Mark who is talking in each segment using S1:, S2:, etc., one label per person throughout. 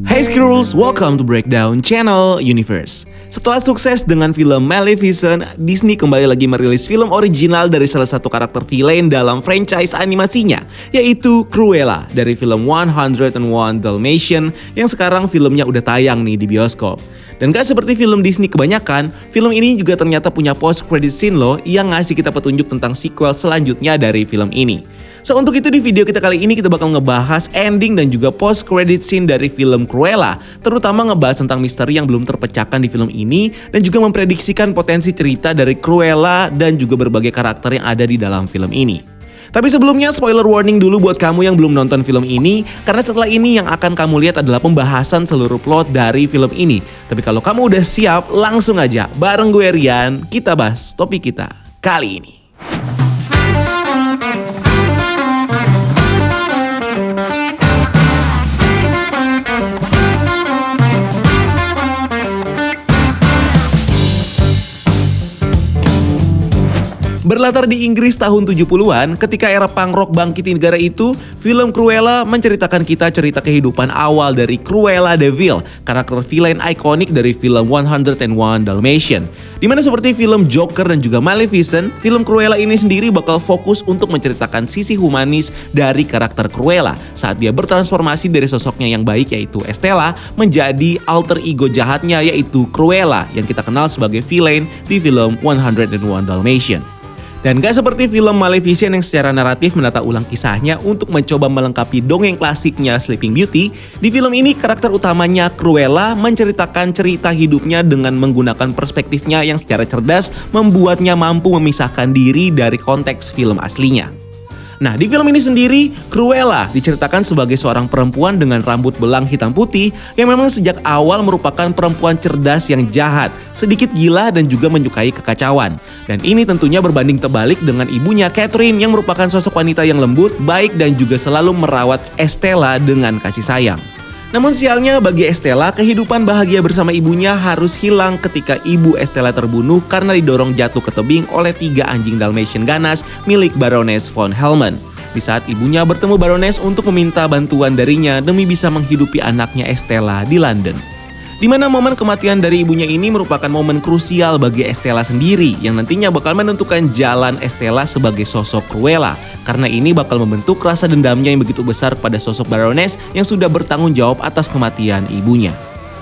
S1: Hey Squirrels, welcome to Breakdown Channel Universe. Setelah sukses dengan film Maleficent, Disney kembali lagi merilis film original dari salah satu karakter villain dalam franchise animasinya, yaitu Cruella dari film 101 Dalmatian yang sekarang filmnya udah tayang nih di bioskop. Dan gak seperti film Disney kebanyakan, film ini juga ternyata punya post-credit scene loh yang ngasih kita petunjuk tentang sequel selanjutnya dari film ini. So untuk itu di video kita kali ini kita bakal ngebahas ending dan juga post-credit scene dari film Cruella, terutama ngebahas tentang misteri yang belum terpecahkan di film ini dan juga memprediksikan potensi cerita dari Cruella dan juga berbagai karakter yang ada di dalam film ini. Tapi sebelumnya spoiler warning dulu buat kamu yang belum nonton film ini, karena setelah ini yang akan kamu lihat adalah pembahasan seluruh plot dari film ini. Tapi kalau kamu udah siap, langsung aja bareng gue Rian, kita bahas topik kita kali ini. Berlatar di Inggris tahun 70-an, ketika era punk rock bangkit di negara itu, film Cruella menceritakan kita cerita kehidupan awal dari Cruella de Vil, karakter villain ikonik dari film 101 Dalmatian. Dimana seperti film Joker dan juga Maleficent, film Cruella ini sendiri bakal fokus untuk menceritakan sisi humanis dari karakter Cruella saat dia bertransformasi dari sosoknya yang baik yaitu Estella menjadi alter ego jahatnya yaitu Cruella yang kita kenal sebagai villain di film 101 Dalmatian. Dan gak seperti film Maleficent yang secara naratif menata ulang kisahnya untuk mencoba melengkapi dongeng klasiknya Sleeping Beauty, di film ini karakter utamanya Cruella menceritakan cerita hidupnya dengan menggunakan perspektifnya yang secara cerdas membuatnya mampu memisahkan diri dari konteks film aslinya. Nah, di film ini sendiri, Cruella diceritakan sebagai seorang perempuan dengan rambut belang hitam putih yang memang sejak awal merupakan perempuan cerdas yang jahat, sedikit gila dan juga menyukai kekacauan. Dan ini tentunya berbanding terbalik dengan ibunya Catherine yang merupakan sosok wanita yang lembut, baik dan juga selalu merawat Estella dengan kasih sayang. Namun sialnya bagi Estella, kehidupan bahagia bersama ibunya harus hilang ketika ibu Estella terbunuh karena didorong jatuh ke tebing oleh 3 anjing Dalmatian ganas milik Baroness von Helmond. Di saat ibunya bertemu Baroness untuk meminta bantuan darinya demi bisa menghidupi anaknya Estella di London. Di mana momen kematian dari ibunya ini merupakan momen krusial bagi Estella sendiri yang nantinya bakal menentukan jalan Estella sebagai sosok Cruella. Karena ini bakal membentuk rasa dendamnya yang begitu besar pada sosok Baroness yang sudah bertanggung jawab atas kematian ibunya.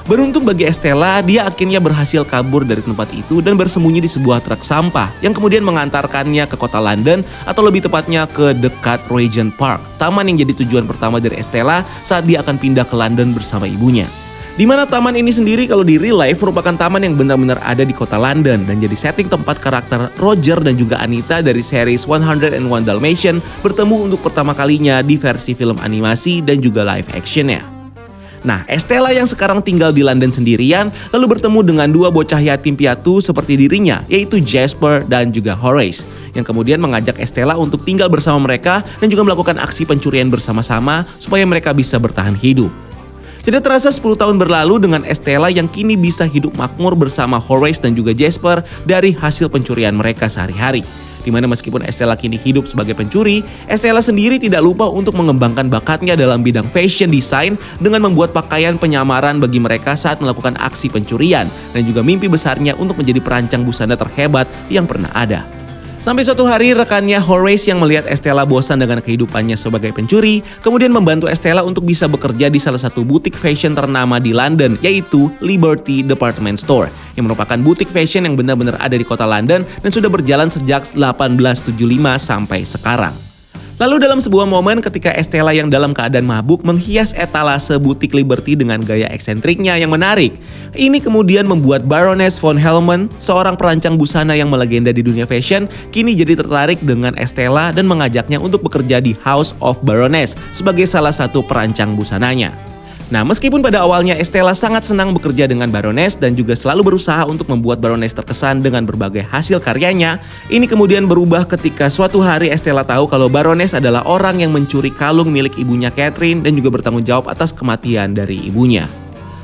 S1: Beruntung bagi Estella, dia akhirnya berhasil kabur dari tempat itu dan bersembunyi di sebuah truk sampah yang kemudian mengantarkannya ke kota London atau lebih tepatnya ke dekat Regent Park, taman yang jadi tujuan pertama dari Estella saat dia akan pindah ke London bersama ibunya. Di mana taman ini sendiri kalau di real life merupakan taman yang benar-benar ada di kota London dan jadi setting tempat karakter Roger dan juga Anita dari series 101 Dalmatian bertemu untuk pertama kalinya di versi film animasi dan juga live actionnya. Nah, Estella yang sekarang tinggal di London sendirian lalu bertemu dengan 2 bocah yatim piatu seperti dirinya yaitu Jasper dan juga Horace yang kemudian mengajak Estella untuk tinggal bersama mereka dan juga melakukan aksi pencurian bersama-sama supaya mereka bisa bertahan hidup. Tidak terasa 10 tahun berlalu dengan Estella yang kini bisa hidup makmur bersama Horace dan juga Jasper dari hasil pencurian mereka sehari-hari. Dimana meskipun Estella kini hidup sebagai pencuri, Estella sendiri tidak lupa untuk mengembangkan bakatnya dalam bidang fashion design dengan membuat pakaian penyamaran bagi mereka saat melakukan aksi pencurian dan juga mimpi besarnya untuk menjadi perancang busana terhebat yang pernah ada. Sampai suatu hari rekannya Horace yang melihat Estella bosan dengan kehidupannya sebagai pencuri, kemudian membantu Estella untuk bisa bekerja di salah satu butik fashion ternama di London, yaitu Liberty Department Store, yang merupakan butik fashion yang benar-benar ada di kota London dan sudah berjalan sejak 1875 sampai sekarang. Lalu dalam sebuah momen ketika Estella yang dalam keadaan mabuk menghias etalase butik Liberty dengan gaya eksentriknya yang menarik. Ini kemudian membuat Baroness von Helmond, seorang perancang busana yang melegenda di dunia fashion, kini jadi tertarik dengan Estella dan mengajaknya untuk bekerja di House of Baroness sebagai salah satu perancang busananya. Nah, meskipun pada awalnya Estella sangat senang bekerja dengan Baroness dan juga selalu berusaha untuk membuat Baroness terkesan dengan berbagai hasil karyanya, ini kemudian berubah ketika suatu hari Estella tahu kalau Baroness adalah orang yang mencuri kalung milik ibunya Catherine dan juga bertanggung jawab atas kematian dari ibunya.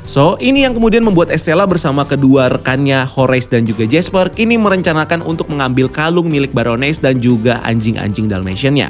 S1: So, ini yang kemudian membuat Estella bersama kedua rekannya Horace dan juga Jasper kini merencanakan untuk mengambil kalung milik Baroness dan juga anjing-anjing Dalmatiannya.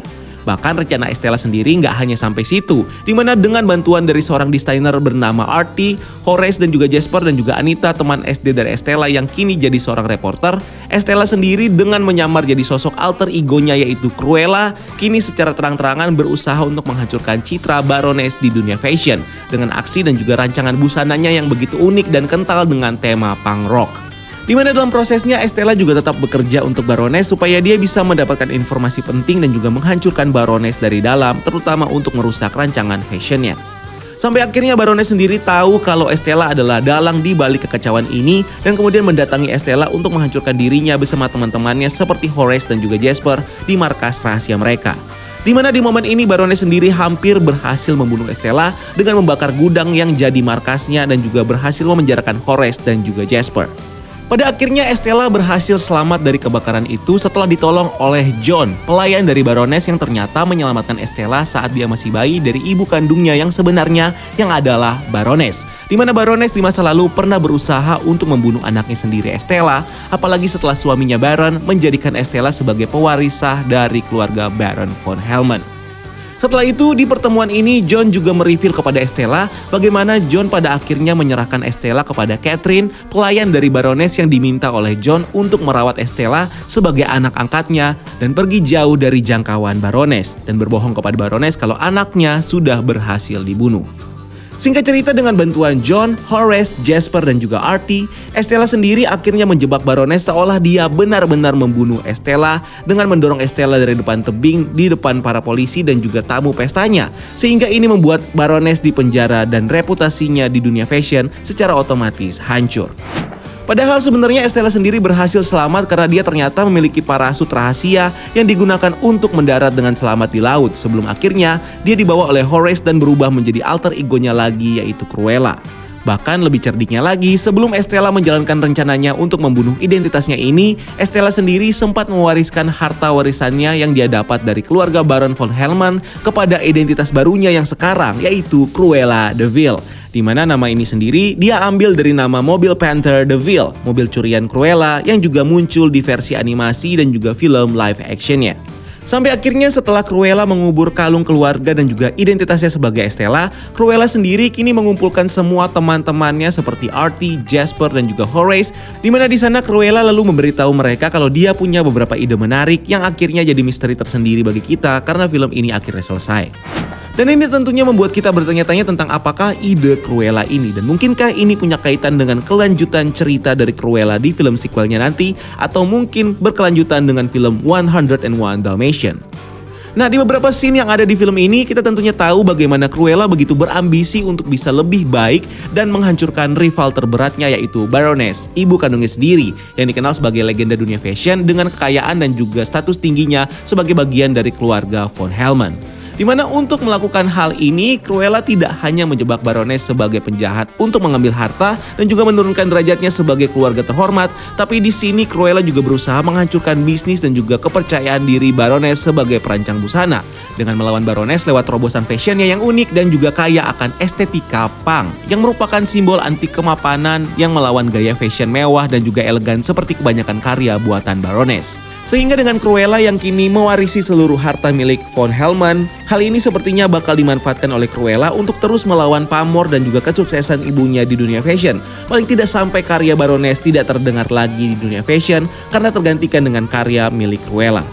S1: Bahkan rencana Estella sendiri nggak hanya sampai situ, dimana dengan bantuan dari seorang desainer bernama Artie, Horace dan juga Jasper dan juga Anita, teman SD dari Estella yang kini jadi seorang reporter, Estella sendiri dengan menyamar jadi sosok alter egonya yaitu Cruella, kini secara terang-terangan berusaha untuk menghancurkan citra Baroness di dunia fashion dengan aksi dan juga rancangan busananya yang begitu unik dan kental dengan tema punk rock. Di mana dalam prosesnya Estella juga tetap bekerja untuk Baroness supaya dia bisa mendapatkan informasi penting dan juga menghancurkan Baroness dari dalam, terutama untuk merusak rancangan fashionnya. Sampai akhirnya Baroness sendiri tahu kalau Estella adalah dalang di balik kekacauan ini dan kemudian mendatangi Estella untuk menghancurkan dirinya bersama teman-temannya seperti Horace dan juga Jasper di markas rahasia mereka. Di mana di momen ini Baroness sendiri hampir berhasil membunuh Estella dengan membakar gudang yang jadi markasnya dan juga berhasil memenjarakan Horace dan juga Jasper. Pada akhirnya Estella berhasil selamat dari kebakaran itu setelah ditolong oleh John, pelayan dari Baroness yang ternyata menyelamatkan Estella saat dia masih bayi dari ibu kandungnya yang sebenarnya yang adalah Baroness. Di mana Baroness di masa lalu pernah berusaha untuk membunuh anaknya sendiri Estella, apalagi setelah suaminya Baron menjadikan Estella sebagai pewaris sah dari keluarga Baron von Hellman. Setelah itu, di pertemuan ini John juga mereveal kepada Estella bagaimana John pada akhirnya menyerahkan Estella kepada Catherine, pelayan dari Baroness yang diminta oleh John untuk merawat Estella sebagai anak angkatnya dan pergi jauh dari jangkauan Baroness dan berbohong kepada Baroness kalau anaknya sudah berhasil dibunuh. Singkat cerita, dengan bantuan John, Horace, Jasper dan juga Artie, Estella sendiri akhirnya menjebak Baroness seolah dia benar-benar membunuh Estella dengan mendorong Estella dari depan tebing di depan para polisi dan juga tamu pestanya. Sehingga ini membuat Baroness dipenjara dan reputasinya di dunia fashion secara otomatis hancur. Padahal sebenarnya Estella sendiri berhasil selamat karena dia ternyata memiliki parasut rahasia yang digunakan untuk mendarat dengan selamat di laut sebelum akhirnya dia dibawa oleh Horace dan berubah menjadi alter egonya lagi yaitu Cruella. Bahkan lebih cerdiknya lagi, sebelum Estella menjalankan rencananya untuk membunuh identitasnya ini, Estella sendiri sempat mewariskan harta warisannya yang dia dapat dari keluarga Baron von Hellman kepada identitas barunya yang sekarang yaitu Cruella de Vil. Di mana nama ini sendiri dia ambil dari nama mobil Panther de Vil, mobil curian Cruella yang juga muncul di versi animasi dan juga film live actionnya. Sampai akhirnya setelah Cruella mengubur kalung keluarga dan juga identitasnya sebagai Estella, Cruella sendiri kini mengumpulkan semua teman-temannya seperti Artie, Jasper dan juga Horace, di mana di sana Cruella lalu memberitahu mereka kalau dia punya beberapa ide menarik yang akhirnya jadi misteri tersendiri bagi kita karena film ini akhirnya selesai. Dan ini tentunya membuat kita bertanya-tanya tentang apakah ide Cruella ini dan mungkinkah ini punya kaitan dengan kelanjutan cerita dari Cruella di film sequelnya nanti atau mungkin berkelanjutan dengan film 101 Dalmatians. Nah, di beberapa scene yang ada di film ini kita tentunya tahu bagaimana Cruella begitu berambisi untuk bisa lebih baik dan menghancurkan rival terberatnya yaitu Baroness, ibu kandungnya sendiri yang dikenal sebagai legenda dunia fashion dengan kekayaan dan juga status tingginya sebagai bagian dari keluarga von Hellman. Di mana untuk melakukan hal ini, Cruella tidak hanya menjebak Baroness sebagai penjahat untuk mengambil harta dan juga menurunkan derajatnya sebagai keluarga terhormat, tapi di sini Cruella juga berusaha menghancurkan bisnis dan juga kepercayaan diri Baroness sebagai perancang busana dengan melawan Baroness lewat terobosan fashionnya yang unik dan juga kaya akan estetika punk yang merupakan simbol anti kemapanan yang melawan gaya fashion mewah dan juga elegan seperti kebanyakan karya buatan Baroness. Sehingga dengan Cruella yang kini mewarisi seluruh harta milik von Hellman, hal ini sepertinya bakal dimanfaatkan oleh Cruella untuk terus melawan pamor dan juga kesuksesan ibunya di dunia fashion. Paling tidak sampai karya Baroness tidak terdengar lagi di dunia fashion karena tergantikan dengan karya milik Cruella.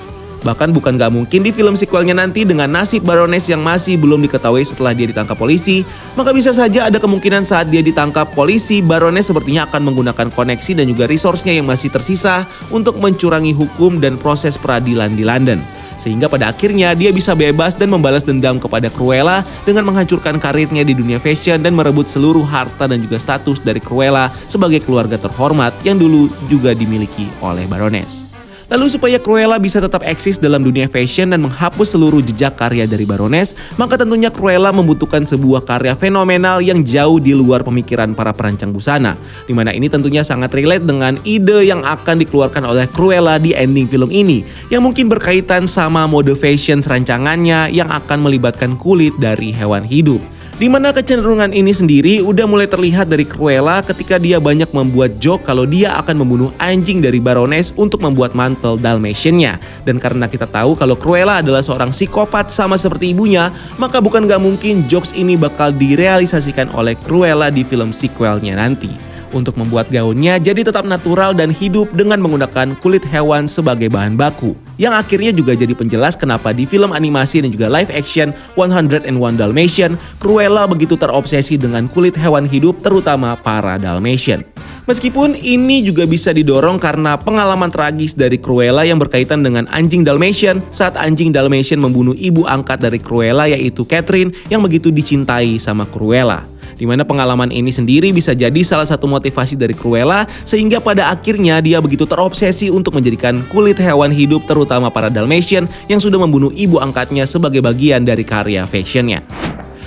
S1: Bahkan bukan gak mungkin di film sequelnya nanti dengan nasib Baroness yang masih belum diketahui setelah dia ditangkap polisi, maka bisa saja ada kemungkinan saat dia ditangkap polisi, Baroness sepertinya akan menggunakan koneksi dan juga resource-nya yang masih tersisa untuk mencurangi hukum dan proses peradilan di London. Sehingga pada akhirnya dia bisa bebas dan membalas dendam kepada Cruella dengan menghancurkan karirnya di dunia fashion dan merebut seluruh harta dan juga status dari Cruella sebagai keluarga terhormat yang dulu juga dimiliki oleh Baroness. Lalu supaya Cruella bisa tetap eksis dalam dunia fashion dan menghapus seluruh jejak karya dari Baroness, maka tentunya Cruella membutuhkan sebuah karya fenomenal yang jauh di luar pemikiran para perancang busana. Dimana ini tentunya sangat relate dengan ide yang akan dikeluarkan oleh Cruella di ending film ini, yang mungkin berkaitan sama mode fashion rancangannya yang akan melibatkan kulit dari hewan hidup. Dimana kecenderungan ini sendiri udah mulai terlihat dari Cruella ketika dia banyak membuat joke kalau dia akan membunuh anjing dari Baroness untuk membuat mantel Dalmatian-nya. Dan karena kita tahu kalau Cruella adalah seorang psikopat sama seperti ibunya, maka bukan gak mungkin jokes ini bakal direalisasikan oleh Cruella di film sequelnya nanti. Untuk membuat gaunnya jadi tetap natural dan hidup dengan menggunakan kulit hewan sebagai bahan baku. Yang akhirnya juga jadi penjelas kenapa di film animasi dan juga live action 101 Dalmatian, Cruella begitu terobsesi dengan kulit hewan hidup terutama para Dalmatian. Meskipun ini juga bisa didorong karena pengalaman tragis dari Cruella yang berkaitan dengan anjing Dalmatian saat anjing Dalmatian membunuh ibu angkat dari Cruella yaitu Catherine yang begitu dicintai sama Cruella. Dimana pengalaman ini sendiri bisa jadi salah satu motivasi dari Cruella sehingga pada akhirnya dia begitu terobsesi untuk menjadikan kulit hewan hidup terutama para Dalmatian yang sudah membunuh ibu angkatnya sebagai bagian dari karya fashionnya.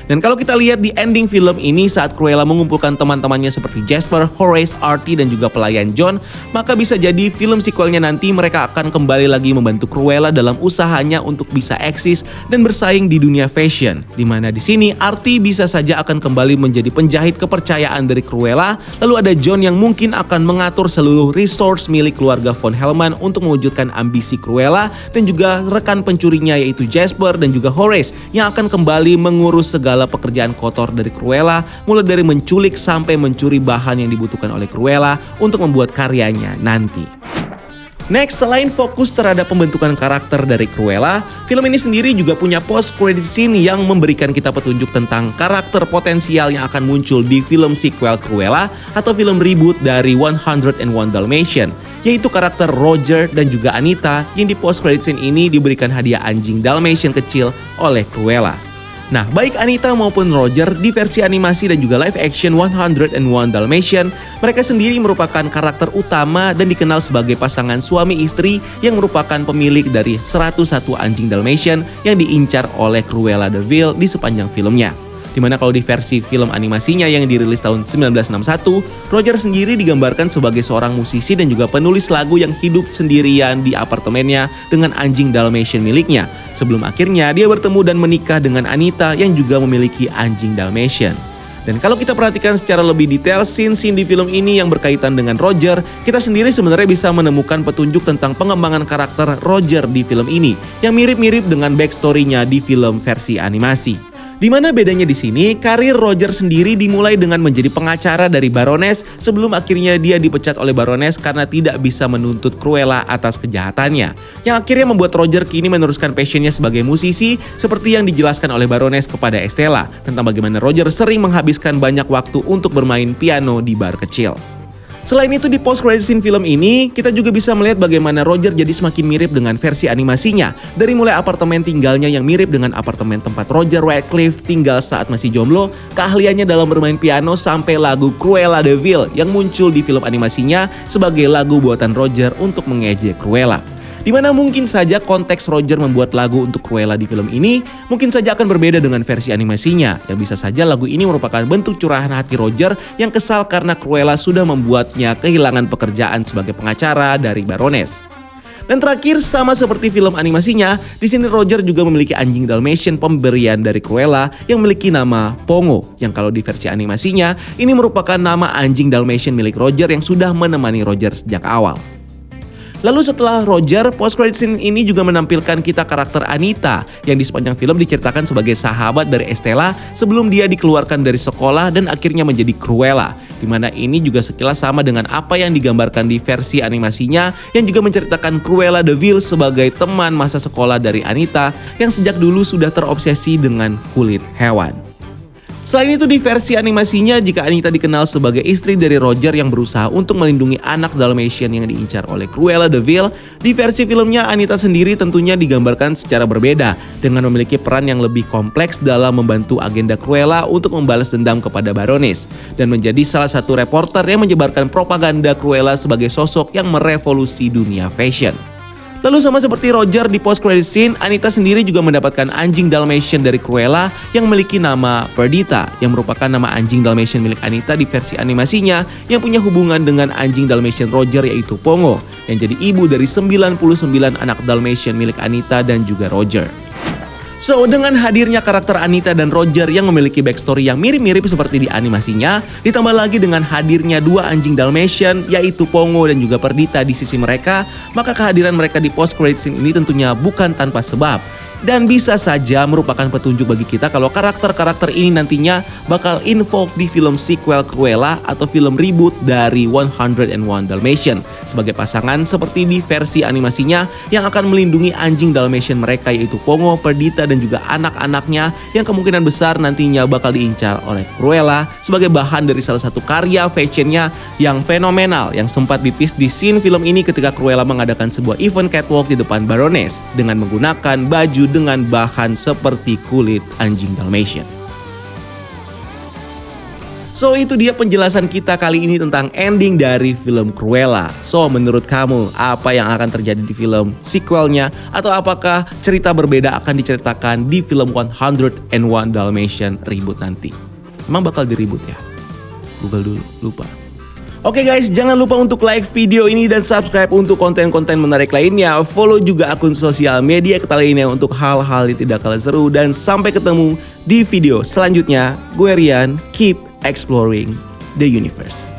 S1: Dan kalau kita lihat di ending film ini saat Cruella mengumpulkan teman-temannya seperti Jasper, Horace, Artie, dan juga pelayan John, maka bisa jadi film sequelnya nanti mereka akan kembali lagi membantu Cruella dalam usahanya untuk bisa eksis dan bersaing di dunia fashion. Dimana di sini Artie bisa saja akan kembali menjadi penjahit kepercayaan dari Cruella, lalu ada John yang mungkin akan mengatur seluruh resource milik keluarga von Hellman untuk mewujudkan ambisi Cruella, dan juga rekan pencurinya yaitu Jasper dan juga Horace yang akan kembali mengurus segala pekerjaan kotor dari Cruella, mulai dari menculik sampai mencuri bahan yang dibutuhkan oleh Cruella untuk membuat karyanya nanti. Next, selain fokus terhadap pembentukan karakter dari Cruella, film ini sendiri juga punya post-credit scene yang memberikan kita petunjuk tentang karakter potensial yang akan muncul di film sequel Cruella atau film reboot dari 101 Dalmatian, yaitu karakter Roger dan juga Anita yang di post-credit scene ini diberikan hadiah anjing Dalmatian kecil oleh Cruella. Nah, baik Anita maupun Roger di versi animasi dan juga live action 101 Dalmatian, mereka sendiri merupakan karakter utama dan dikenal sebagai pasangan suami istri yang merupakan pemilik dari 101 anjing Dalmatian yang diincar oleh Cruella de Vil di sepanjang filmnya. Dimana kalau di versi film animasinya yang dirilis tahun 1961, Roger sendiri digambarkan sebagai seorang musisi dan juga penulis lagu yang hidup sendirian di apartemennya dengan anjing Dalmatian miliknya. Sebelum akhirnya dia bertemu dan menikah dengan Anita yang juga memiliki anjing Dalmatian. Dan kalau kita perhatikan secara lebih detail scene-scene di film ini yang berkaitan dengan Roger, kita sendiri sebenarnya bisa menemukan petunjuk tentang pengembangan karakter Roger di film ini yang mirip-mirip dengan backstory-nya di film versi animasi. Dimana bedanya di sini, karir Roger sendiri dimulai dengan menjadi pengacara dari Baroness sebelum akhirnya dia dipecat oleh Baroness karena tidak bisa menuntut Cruella atas kejahatannya. Yang akhirnya membuat Roger kini meneruskan passionnya sebagai musisi seperti yang dijelaskan oleh Baroness kepada Estella tentang bagaimana Roger sering menghabiskan banyak waktu untuk bermain piano di bar kecil. Selain itu di post-credit scene film ini, kita juga bisa melihat bagaimana Roger jadi semakin mirip dengan versi animasinya. Dari mulai apartemen tinggalnya yang mirip dengan apartemen tempat Roger Radcliffe tinggal saat masih jomblo, keahliannya dalam bermain piano sampai lagu Cruella de Vil yang muncul di film animasinya sebagai lagu buatan Roger untuk mengejek Cruella. Dimana mungkin saja konteks Roger membuat lagu untuk Cruella di film ini mungkin saja akan berbeda dengan versi animasinya, yang bisa saja lagu ini merupakan bentuk curahan hati Roger yang kesal karena Cruella sudah membuatnya kehilangan pekerjaan sebagai pengacara dari Baroness. Dan terakhir, sama seperti film animasinya, di sini Roger juga memiliki anjing Dalmatian pemberian dari Cruella yang memiliki nama Pongo, yang kalau di versi animasinya ini merupakan nama anjing Dalmatian milik Roger yang sudah menemani Roger sejak awal. Lalu setelah Roger, post-credit scene ini juga menampilkan kita karakter Anita yang di sepanjang film diceritakan sebagai sahabat dari Estella sebelum dia dikeluarkan dari sekolah dan akhirnya menjadi Cruella. Dimana ini juga sekilas sama dengan apa yang digambarkan di versi animasinya yang juga menceritakan Cruella de Vil sebagai teman masa sekolah dari Anita yang sejak dulu sudah terobsesi dengan kulit hewan. Selain itu di versi animasinya, jika Anita dikenal sebagai istri dari Roger yang berusaha untuk melindungi anak Dalmatian yang diincar oleh Cruella de Vil, di versi filmnya Anita sendiri tentunya digambarkan secara berbeda dengan memiliki peran yang lebih kompleks dalam membantu agenda Cruella untuk membalas dendam kepada Baroness dan menjadi salah satu reporter yang menyebarkan propaganda Cruella sebagai sosok yang merevolusi dunia fashion. Lalu sama seperti Roger di post-credit scene, Anita sendiri juga mendapatkan anjing Dalmatian dari Cruella yang memiliki nama Perdita, yang merupakan nama anjing Dalmatian milik Anita di versi animasinya yang punya hubungan dengan anjing Dalmatian Roger yaitu Pongo, yang jadi ibu dari 99 anak Dalmatian milik Anita dan juga Roger. So, dengan hadirnya karakter Anita dan Roger yang memiliki backstory yang mirip-mirip seperti di animasinya, ditambah lagi dengan hadirnya dua anjing Dalmatian yaitu Pongo dan juga Perdita di sisi mereka, maka kehadiran mereka di post credit scene ini tentunya bukan tanpa sebab. Dan bisa saja merupakan petunjuk bagi kita kalau karakter-karakter ini nantinya bakal involve di film sequel Cruella atau film reboot dari 101 Dalmatian sebagai pasangan seperti di versi animasinya yang akan melindungi anjing Dalmatian mereka yaitu Pongo, Perdita dan juga anak-anaknya yang kemungkinan besar nantinya bakal diincar oleh Cruella sebagai bahan dari salah satu karya fashionnya yang fenomenal yang sempat ditis di scene film ini ketika Cruella mengadakan sebuah event catwalk di depan Baroness dengan menggunakan baju dengan bahan seperti kulit anjing Dalmatian. So, itu dia penjelasan kita kali ini tentang ending dari film Cruella. So, menurut kamu apa yang akan terjadi di film sequelnya atau apakah cerita berbeda akan diceritakan di film 101 Dalmatian reboot nanti? Emang bakal di-reboot ya? Google dulu, lupa. Oke guys, jangan lupa untuk like video ini dan subscribe untuk konten-konten menarik lainnya. Follow juga akun sosial media kita lainnya untuk hal-hal yang tidak kalah seru. Dan sampai ketemu di video selanjutnya. Gue Rian, keep exploring the universe.